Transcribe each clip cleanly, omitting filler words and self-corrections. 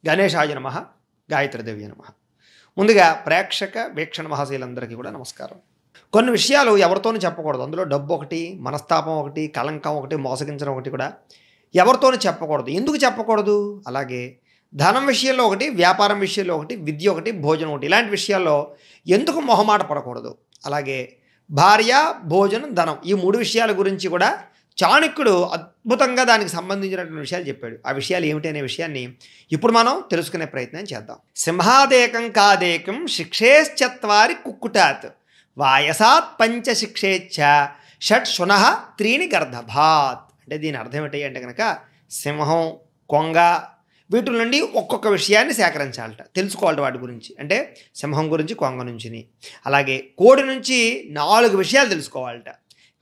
గణేశాయ నమః, గాయత్రీదేవి నమః. ముందుగా ప్రేక్షక వీక్షణ మహాశీలందరికీ కూడా నమస్కారం. కొన్ని విషయాలు ఎవరితోనూ చెప్పకూడదు. అందులో డబ్బు ఒకటి, మనస్తాపం ఒకటి, కళంకం ఒకటి, మోసగించడం ఒకటి కూడా ఎవరితోనూ చెప్పకూడదు. ఎందుకు చెప్పకూడదు? అలాగే ధనం విషయంలో ఒకటి, వ్యాపారం విషయంలో ఒకటి, విద్య ఒకటి, భోజనం ఒకటి, ఇలాంటి విషయాల్లో ఎందుకు మొహమాట పడకూడదు. అలాగే భార్య, భోజనం, ధనం, ఈ మూడు విషయాల గురించి కూడా చాణక్యుడు అద్భుతంగా దానికి సంబంధించినటువంటి విషయాలు చెప్పాడు. ఆ విషయాలు ఏమిటి అనే విషయాన్ని ఇప్పుడు మనం తెలుసుకునే ప్రయత్నం చేద్దాం. సింహాదేకం కాదేకం శిక్షేశ్చత్వారి కుక్కుటాత్ వాయసాత్ పంచ శిక్షేచ్ఛ షట్ శునః త్రీణి గర్ధభాత్. అంటే దీని అర్థం ఏంటి అంటే కనుక సింహం, కొంగ, వీటి నుండి ఒక్కొక్క విషయాన్ని సేకరించాలట, తెలుసుకోవాలట వాటి గురించి. అంటే సింహం గురించి, కొంగ నుంచి, అలాగే కోడి నుంచి 4 విషయాలు తెలుసుకోవాలట,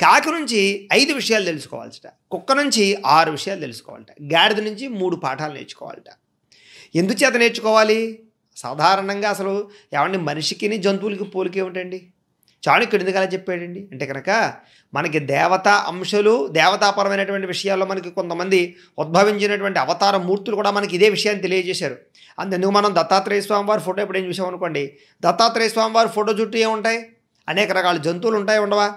కాకి నుంచి 5 విషయాలు తెలుసుకోవాలట, కుక్క నుంచి 6 విషయాలు తెలుసుకోవాలట, గాడిద నుంచి 3 పాఠాలు నేర్చుకోవాలట. ఎందుచేత నేర్చుకోవాలి? సాధారణంగా అసలు ఏమండి మనిషికి జంతువులకి పోలిక ఏమిటండి? చాణక్యుడు ఎందుకు అలా చెప్పాడండి అంటే కనుక మనకి దేవతా అంశాలు, దేవతాపరమైనటువంటి విషయాల్లో మనకి కొంతమంది ఉద్భవించినటువంటి అవతార మూర్తులు కూడా మనకి ఇదే విషయాన్ని తెలియజేశారు. అందుకు మనం దత్తాత్రేయ స్వామి వారి ఫోటో ఎప్పుడు ఏం చూసాం అనుకోండి, దత్తాత్రేయ స్వామి వారి ఫోటో చుట్టూ ఏముంటాయి? అనేక రకాల జంతువులు ఉంటాయి, ఉండవా?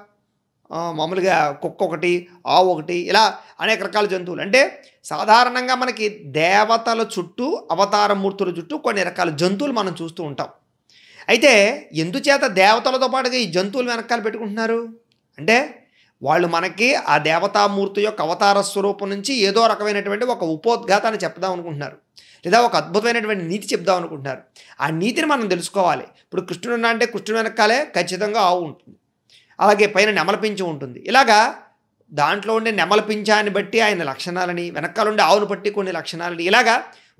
మామూలుగా కుక్క ఒకటి, ఆవు ఒకటి, ఇలా అనేక రకాల జంతువులు. అంటే సాధారణంగా మనకి దేవతల చుట్టూ, అవతార మూర్తుల చుట్టూ కొన్ని రకాల జంతువులు మనం చూస్తూ ఉంటాం. అయితే ఎందుచేత దేవతలతో పాటుగా ఈ జంతువులు వెనకాల పెట్టుకుంటున్నారు అంటే వాళ్ళు మనకి ఆ దేవతామూర్తి యొక్క అవతార స్వరూపం నుంచి ఏదో రకమైనటువంటి ఒక ఉపోద్ఘాతాన్ని చెప్దాం అనుకుంటున్నారు, లేదా ఒక అద్భుతమైనటువంటి నీతి చెప్దాం అనుకుంటున్నారు. ఆ నీతిని మనం తెలుసుకోవాలి. ఇప్పుడు కృష్ణుడు అంటే కృష్ణుడు వెనకాలే ఖచ్చితంగా ఆవు ఉంటుంది, అలాగే పైన నెమలపించి ఉంటుంది. ఇలాగా దాంట్లో ఉండే నెమలపించాన్ని బట్టి ఆయన లక్షణాలని, వెనకాలండే ఆవును బట్టి కొన్ని లక్షణాలని, ఇలాగా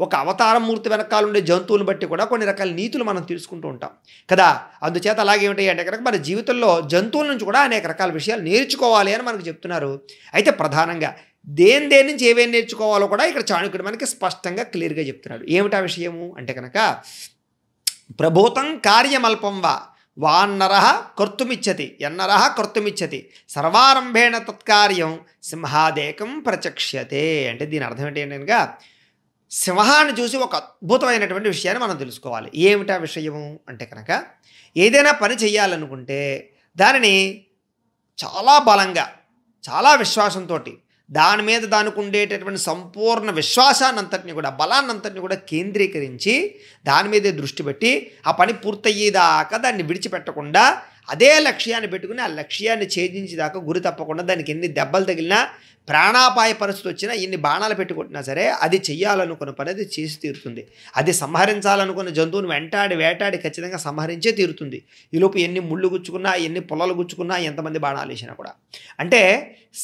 ఒక అవతారమూర్తి వెనకాలండే జంతువులను బట్టి కూడా కొన్ని రకాల నీతులు మనం తెలుసుకుంటూ ఉంటాం కదా. అందుచేత అలాగే ఏమిటి అంటే కనుక మన జీవితంలో జంతువుల నుంచి కూడా అనేక రకాల విషయాలు నేర్చుకోవాలి అని మనకు చెప్తున్నారు. అయితే ప్రధానంగా దేని నుంచి ఏమేమి నేర్చుకోవాలో కూడా ఇక్కడ చాణక్యుడు మనకి స్పష్టంగా క్లియర్గా చెప్తున్నాడు. ఏమిటా విషయము అంటే కనుక ప్రభూతం కార్యమల్పం వాన్నరః కర్తుమిచ్చతి యన్నరః కర్తుమిచ్చతి సర్వారంభేణ తత్కార్యం సింహాదేకం ప్రచక్ష్యతే. అంటే దీని అర్థం ఏంటి అంటే కనుక సింహాన్ని చూసి ఒక అద్భుతమైనటువంటి విషయాన్ని మనం తెలుసుకోవాలి. ఏమిటా విషయము అంటే కనుక ఏదైనా పని చేయాలనుకుంటే దానిని చాలా బలంగా, చాలా విశ్వాసంతో, దాని మీద దానికి ఉండేటటువంటి సంపూర్ణ విశ్వాసాన్నంతటిని కూడా, బలాన్నంతటిని కూడా కేంద్రీకరించి దాని మీదే దృష్టి పెట్టి ఆ పని పూర్తయ్యేదాకా దాన్ని విడిచిపెట్టకుండా అదే లక్ష్యాన్ని పెట్టుకుని ఆ లక్ష్యాన్ని ఛేదించేదాకా గురి తప్పకుండా దానికి ఎన్ని దెబ్బలు తగిలినా, ప్రాణాపాయ పరిస్థితి వచ్చినా, ఎన్ని బాణాలు పెట్టుకుంటున్నా సరే అది చెయ్యాలనుకున్న పని అది చేసి తీరుతుంది. అది సంహరించాలనుకున్న జంతువుని వేటాడి ఖచ్చితంగా సంహరించే తీరుతుంది. ఈలోపు ఎన్ని ముళ్ళు గుచ్చుకున్నా, ఎన్ని పొలాలు గుచ్చుకున్నా, ఎంతమంది బాణాలు వేసినా కూడా. అంటే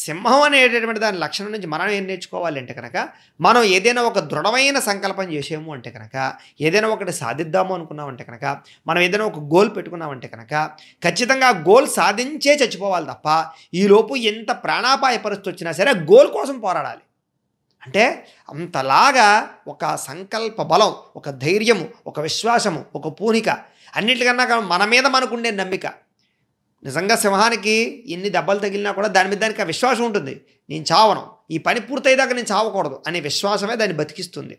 సింహం అనేటటువంటి దాని లక్షణం నుంచి మనం ఏం నేర్చుకోవాలి అంటే కనుక మనం ఏదైనా ఒక దృఢమైన సంకల్పం చేసాము అంటే కనుక, ఏదైనా ఒకటి సాధిద్దాము అనుకున్నామంటే కనుక, మనం ఏదైనా ఒక గోల్ పెట్టుకున్నామంటే కనుక ఖచ్చితంగా ఆ గోల్ సాధించే చచ్చిపోవాలి తప్ప ఈలోపు ఎంత ప్రాణాపాయ పరిస్థితి వచ్చినా సరే గోల్ కోసం పోరాడాలి. అంటే అంతలాగా ఒక సంకల్ప బలం, ఒక ధైర్యము, ఒక విశ్వాసము, ఒక పూనిక, అన్నిటికన్నా మన మీద మనకుండే నమ్మిక. నిజంగా సింహానికి ఎన్ని దెబ్బలు తగిలినా కూడా దాని మీద దానికి ఆ విశ్వాసం ఉంటుంది. నేను చావను, ఈ పని పూర్తయ్యేదాకా నేను చావకూడదు అనే విశ్వాసమే దాన్ని బతికిస్తుంది.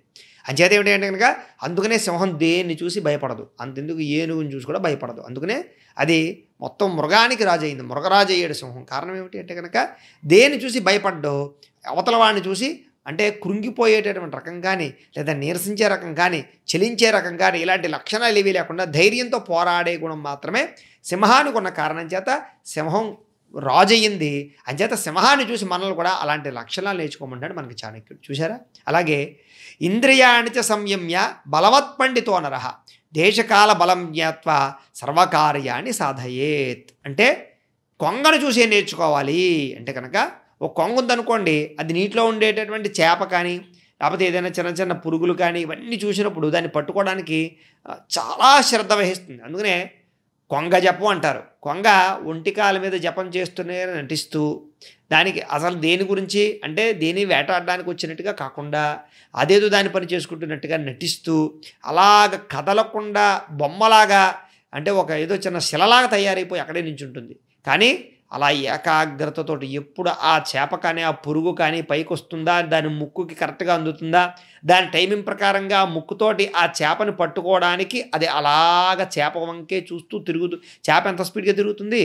అంచేత ఏమిటి అంటే కనుక అందుకనే సింహం దేన్ని చూసి భయపడదు, అంతెందుకు ఏనుగుని చూసి కూడా భయపడదు. అందుకనే అది మొత్తం మృగానికి రాజు అయింది, మృగరాజు అయ్యాడు సింహం. కారణం ఏమిటి అంటే కనుక దేన్ని చూసి భయపడ్డో, అవతల వాడిని చూసి అంటే కృంగిపోయేటటువంటి రకం కానీ, లేదా నీరసించే రకం కానీ, చలించే రకం కానీ, ఇలాంటి లక్షణాలు ఏవీ లేకుండా ధైర్యంతో పోరాడే గుణం మాత్రమే సింహానికి ఉన్న కారణం చేత సింహం రాజు అయ్యింది. అంచేత సింహాన్ని చూసి మనల్ని కూడా అలాంటి లక్షణాలు నేర్చుకోమంటాడు మనకి చాణక్యుడు. చూసారా? అలాగే ఇంద్రియాణిచ సంయమ్య బలవత్ పండితో నరః దేశకాల బలం జ్ఞాత్వా సర్వకార్యాన్ని సాధయేత్. అంటే కొంగను చూసి ఏం నేర్చుకోవాలి అంటే కనుక ఒక కొంగ ఉందనుకోండి, అది నీటిలో ఉండేటటువంటి చేప కానీ, లేకపోతే ఏదైనా చిన్న చిన్న పురుగులు కానీ, ఇవన్నీ చూసినప్పుడు దాన్ని పట్టుకోవడానికి చాలా శ్రద్ధ వహిస్తుంది. అందుకనే కొంగ జపం అంటారు. కొంగ ఒంటికాల మీద జపం చేస్తూనే నటిస్తూ, దానికి అసలు దేని గురించి అంటే దేని వేటాడడానికి వచ్చినట్టుగా కాకుండా అదేదో దాని పని చేసుకుంటున్నట్టుగా నటిస్తూ, అలాగ కదలకుండా బొమ్మలాగా, అంటే ఒక ఏదో చిన్న శిలలాగా తయారైపోయి అక్కడే నించుంటుంది. కానీ అలా ఏకాగ్రతతోటి ఎప్పుడు ఆ చేప కానీ ఆ పురుగు కానీ పైకి వస్తుందా, దాని ముక్కుకి కరెక్ట్గా అందుతుందా, దాని టైమింగ్ ప్రకారంగా ముక్కుతోటి ఆ చేపని పట్టుకోవడానికి అది అలాగ చేప వంకే చూస్తూ తిరుగుతూ, చేప ఎంత స్పీడ్గా తిరుగుతుంది,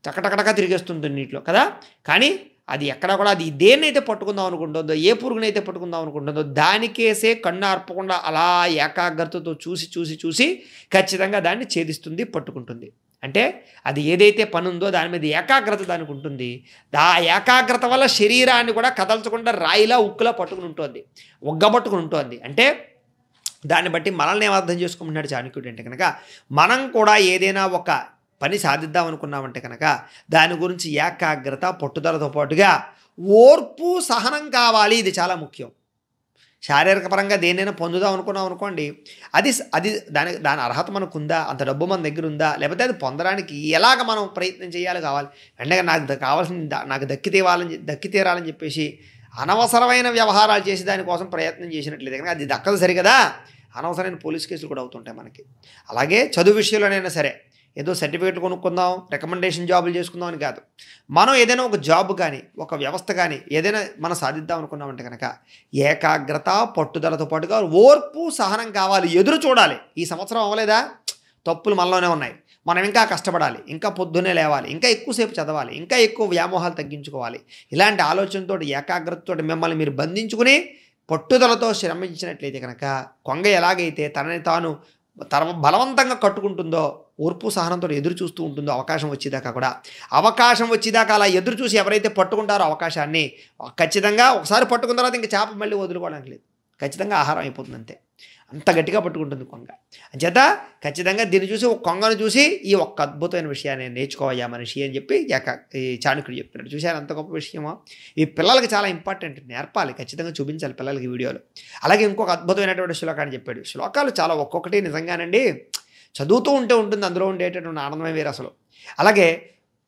చకటకటగా తిరిగేస్తుంది నీటిలో కదా. కానీ అది ఎక్కడ కూడా అది దేన్నైతే పట్టుకుందాం అనుకుంటుందో, ఏ పురుగునైతే పట్టుకుందాం అనుకుంటుందో దానికేసే కన్ను ఆర్పకుండా అలా ఏకాగ్రతతో చూసి చూసి చూసి ఖచ్చితంగా దాన్ని ఛేదిస్తుంది, పట్టుకుంటుంది. అంటే అది ఏదైతే పని ఉందో దాని మీద ఏకాగ్రత దానికి ఉంటుంది. ఆ ఏకాగ్రత వల్ల శరీరాన్ని కూడా కదల్చకుండా రాయిలా ఉక్కులా పట్టుకుని ఉంటుంది, ఒగ్గబట్టుకుని ఉంటుంది. అంటే దాన్ని బట్టి మనల్ని ఏం అర్థం చేసుకుంటున్నాడు చాణక్యుడు అంటే కనుక, మనం కూడా ఏదైనా ఒక పని సాధిద్దాం అనుకున్నామంటే కనుక దాని గురించి ఏకాగ్రత, పట్టుదలతో పాటుగా ఓర్పు, సహనం కావాలి. ఇది చాలా ముఖ్యం. శారీరక పరంగా దేన్నైనా పొందుదాం అనుకున్నాం అనుకోండి, అది అది దాని అర్హత మనకు ఉందా, అంత డబ్బు మన దగ్గర ఉందా, లేకపోతే అది పొందడానికి ఎలాగ మనం ప్రయత్నం చేయాలి కావాలి. వెంటనే నాకు కావాల్సింది నాకు దక్కి తీరాలని చెప్పేసి అనవసరమైన వ్యవహారాలు చేసి దానికోసం ప్రయత్నం చేసినట్లయితే కనుక అది దక్కదు సరిగదా. అనవసరమైన పోలీస్ కేసులు కూడా అవుతుంటాయి మనకి. అలాగే చదువు విషయంలోనైనా సరే ఏదో సర్టిఫికేట్లు కొనుక్కుందాం, రికమెండేషన్ జాబులు చేసుకుందాం అని కాదు. మనం ఏదైనా ఒక జాబ్ కానీ, ఒక వ్యవస్థ కానీ ఏదైనా మనం సాధిద్దాం అనుకున్నామంటే కనుక ఏకాగ్రత, పట్టుదలతో పాటుగా ఓర్పు, సహనం కావాలి. ఎదురు చూడాలి. ఈ సంవత్సరం అవ్వలేదా, తప్పులు మనలోనే ఉన్నాయి, మనం ఇంకా కష్టపడాలి, ఇంకా పొద్దున్నే లేవాలి, ఇంకా ఎక్కువసేపు చదవాలి, ఇంకా ఎక్కువ వ్యామోహాలు తగ్గించుకోవాలి. ఇలాంటి ఆలోచనతో, ఏకాగ్రతతో మిమ్మల్ని మీరు బంధించుకుని పట్టుదలతో శ్రమించినట్లయితే కనుక కొంగ ఎలాగైతే తనని తాను బలవంతంగా కట్టుకుంటుందో, ఓర్పు సహనంతో ఎదురు చూస్తూ ఉంటుందో అవకాశం వచ్చేదాకా అలా ఎదురు చూసి ఎవరైతే పట్టుకుంటారో అవకాశాన్ని, ఖచ్చితంగా ఒకసారి పట్టుకున్న తర్వాత ఇంకా చేప మళ్ళీ వదులుకోవడానికి లేదు, ఖచ్చితంగా ఆహారం అయిపోతుంది. అంతే, అంత గట్టిగా పట్టుకుంటుంది కొంగ. అంచేత ఖచ్చితంగా దీన్ని చూసి, ఒక కొంగను చూసి ఈ ఒక్క అద్భుతమైన విషయాన్ని నేర్చుకోవయ్యా మనిషి అని చెప్పి ఈ చాణక్యుడు చెప్తున్నాడు. చూశారు అంత గొప్ప విషయమో. ఈ పిల్లలకి చాలా ఇంపార్టెంట్, నేర్పాలి, ఖచ్చితంగా చూపించాలి పిల్లలకి వీడియోలో. అలాగే ఇంకొక అద్భుతమైనటువంటి శ్లోకాన్ని చెప్పాడు. శ్లోకాలు చాలా ఒక్కొక్కటి నిజంగానండి చదువుతూ ఉంటుంది, అందులో ఉండేటటువంటి ఆనందమే వేరు అసలు. అలాగే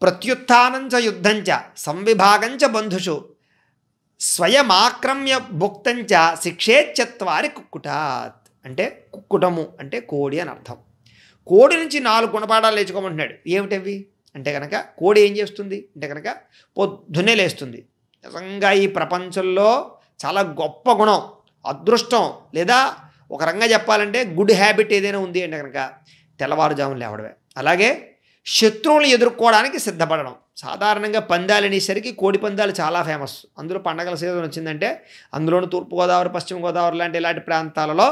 ప్రత్యుత్థానంచ యుద్ధంచ సంవిభాగంచ బంధుషు స్వయమాక్రమ్య భుక్తంచ శిక్షేచ్చత్వారి కుక్కుటాత్. అంటే కుక్కుటము అంటే కోడి అని అర్థం. కోడి నుంచి 4 గుణపాఠాలు నేర్చుకోమంటున్నాడు. ఏమిటవి అంటే కనుక, కోడి ఏం చేస్తుంది అంటే కనుక పొద్దున్నే లేస్తుంది. నిజంగా ఈ ప్రపంచంలో చాలా గొప్ప గుణం, అదృష్టం, లేదా ఒక రకంగా చెప్పాలంటే గుడ్ హ్యాబిట్ ఏదైనా ఉంది అంటే కనుక తెల్లవారుజామున లేవడమే. అలాగే శత్రువులను ఎదుర్కోవడానికి సిద్ధపడడం. సాధారణంగా పందాలు అనేసరికి కోడి పందాలు చాలా ఫేమస్. అందులో పండగల సీజన్ వచ్చిందంటే అందులోని తూర్పుగోదావరి, పశ్చిమ గోదావరి ఇలాంటి ప్రాంతాలలో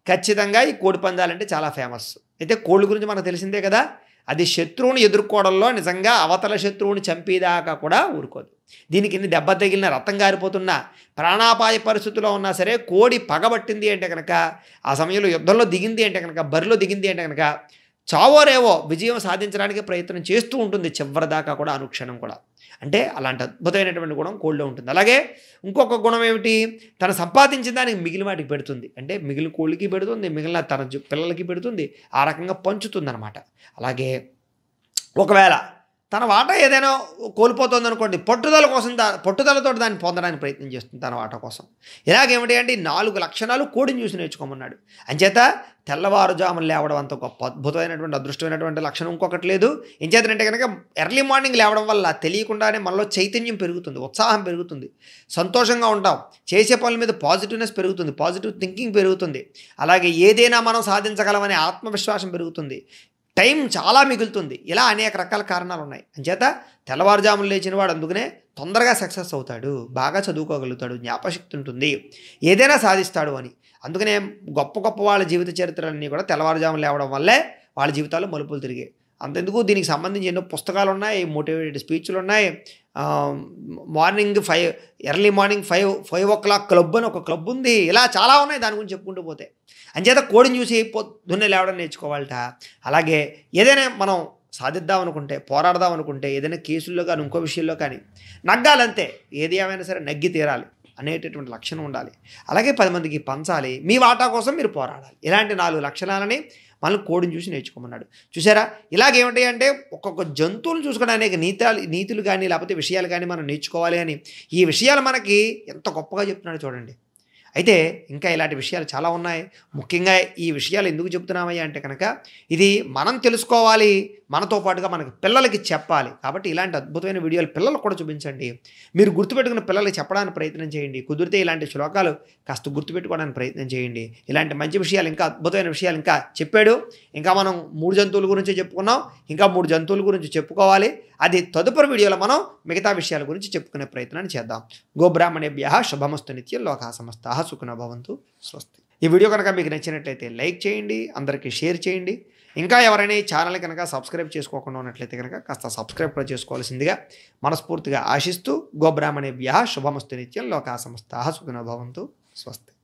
ఖచ్చితంగా ఈ కోడి పందాలు అంటే చాలా ఫేమస్. అయితే కోళ్ళ గురించి మనకు తెలిసిందే కదా, అది శత్రువుని ఎదుర్కోవడంలో నిజంగా అవతల శత్రువుని చంపేదాకా కూడా ఊరుకోదు. దీనికి ఇన్ని దెబ్బ తగిలిన, రక్తం గారిపోతున్నా, ప్రాణాపాయ పరిస్థితుల్లో ఉన్నా సరే కోడి పగబట్టింది అంటే కనుక, ఆ సమయంలో యుద్ధంలో దిగింది అంటే కనుక, బరిలో దిగింది అంటే కనుక చావోరేవో విజయం సాధించడానికి ప్రయత్నం చేస్తూ ఉంటుంది చివరిదాకా కూడా, అనుక్షణం కూడా. అంటే అలాంటి అద్భుతమైనటువంటి గుణం కోళ్ళలో ఉంటుంది. అలాగే ఇంకొక గుణం ఏమిటి, తను సంపాదించిన దానికి మిగిలిన వాటికి పెడుతుంది. అంటే మిగిలిన కోళ్ళకి పెడుతుంది, మిగిలిన తన పిల్లలకి పెడుతుంది, ఆ రకంగా పంచుతుంది అనమాట. అలాగే ఒకవేళ తన వాటా ఏదైనా కోల్పోతుంది అనుకోండి, పట్టుదలతో దాన్ని పొందడానికి ప్రయత్నం చేస్తుంది తన వాటా కోసం. ఇలాగేమిటి అంటే 4 లక్షణాలు కోడిని చూసి నేర్చుకోమన్నాడు. అంచేత తెల్లవారుజామున లేవడం అంత గొప్ప అద్భుతమైనటువంటి, అదృష్టమైనటువంటి లక్షణం ఇంకొకటి లేదు. ఏం చేద్దంటే కనుక ఎర్లీ మార్నింగ్ లేవడం వల్ల తెలియకుండానే మనలో చైతన్యం పెరుగుతుంది, ఉత్సాహం పెరుగుతుంది, సంతోషంగా ఉంటాం, చేసే పనుల మీద పాజిటివ్నెస్ పెరుగుతుంది, పాజిటివ్ థింకింగ్ పెరుగుతుంది. అలాగే ఏదైనా మనం సాధించగలమనే ఆత్మవిశ్వాసం పెరుగుతుంది, టైం చాలా మిగులుతుంది. ఇలా అనేక రకాల కారణాలు ఉన్నాయి. అంచేత తెల్లవారుజాములు లేచిన వాడు అందుకనే తొందరగా సక్సెస్ అవుతాడు, బాగా చదువుకోగలుగుతాడు, జ్ఞాపశక్తి ఉంటుంది, ఏదైనా సాధిస్తాడు అని. అందుకనే గొప్ప వాళ్ళ జీవిత చరిత్రలన్నీ కూడా తెల్లవారుజాములు లేవడం వల్లే వాళ్ళ జీవితాల్లో మలుపులు తిరిగాయి. అంతెందుకు దీనికి సంబంధించి ఎన్నో పుస్తకాలు ఉన్నాయి, మోటివేటెడ్ స్పీచ్లు ఉన్నాయి. ఎర్లీ మార్నింగ్ 5 o'clock క్లబ్ అని ఒక క్లబ్ ఉంది. ఇలా చాలా ఉన్నాయి దాని గురించి చెప్పుకుంటూ పోతే. అంచేత కోడిని చూసి పొద్దున్నే లేవడం నేర్చుకోవాలట. అలాగే ఏదైనా మనం సాధిద్దాం అనుకుంటే, పోరాడదాం అనుకుంటే, ఏదైనా కేసుల్లో కానీ ఇంకో విషయంలో కానీ నగ్గాలంతే, ఏది ఏమైనా సరే నగ్గి తీరాలి అనేటటువంటి లక్షణం ఉండాలి. అలాగే 10 మందికి పంచాలి, మీ వాటా కోసం మీరు పోరాడాలి. ఇలాంటి 4 లక్షణాలని మనం కోడిని చూసి నేర్చుకోమన్నాడు. చూసారా, ఇలాగేమిటి అంటే ఒక్కొక్క జంతువులను చూసుకుని అనేక నీతులు కానీ లేకపోతే విషయాలు కానీ మనం నేర్చుకోవాలి అని ఈ విషయాలు మనకి ఎంత గొప్పగా చెప్తున్నాడు చూడండి. అయితే ఇంకా ఇలాంటి విషయాలు చాలా ఉన్నాయి. ముఖ్యంగా ఈ విషయాలు ఎందుకు చెప్తున్నామయ్యా అంటే కనుక ఇది మనం తెలుసుకోవాలి, మనతో పాటుగా మనకి పిల్లలకి చెప్పాలి. కాబట్టి ఇలాంటి అద్భుతమైన వీడియోలు పిల్లలకు కూడా చూపించండి. మీరు గుర్తుపెట్టుకున్న పిల్లలకి చెప్పడానికి ప్రయత్నం చేయండి. కుదిరితే ఇలాంటి శ్లోకాలు కాస్త గుర్తుపెట్టుకోవడానికి ప్రయత్నం చేయండి. ఇలాంటి మంచి విషయాలు, ఇంకా అద్భుతమైన విషయాలు ఇంకా చెప్పాడు. ఇంకా మనం 3 జంతువుల గురించి చెప్పుకున్నాం. ఇంకా 3 జంతువుల గురించి చెప్పుకోవాలి. అది తదుపరి వీడియోలో మనం మిగతా విషయాల గురించి చెప్పుకునే ప్రయత్నాన్ని చేద్దాం. గోబ్రాహ్మణేభ్యః శుభమస్తు నిత్యం. లోకాః సమస్తాః సుఖినో భవంతు. స్వస్తి. ఈ వీడియో కనుక మీకు నచ్చినట్లయితే లైక్ చేయండి, అందరికీ షేర్ చేయండి. ఇంకా ఎవరైనా ఈ ఛానల్ కనుక సబ్స్క్రైబ్ చేసుకోకుండా ఉన్నట్లయితే కనుక కాస్త సబ్స్క్రైబ్ కూడా చేసుకోవాల్సిందిగా మనస్ఫూర్తిగా ఆశిస్తూ గోబ్రాహ్మణేభ్యః శుభమస్తు నిత్యం. లోకాః సమస్తాః సుఖినో భవంతు. స్వస్తి.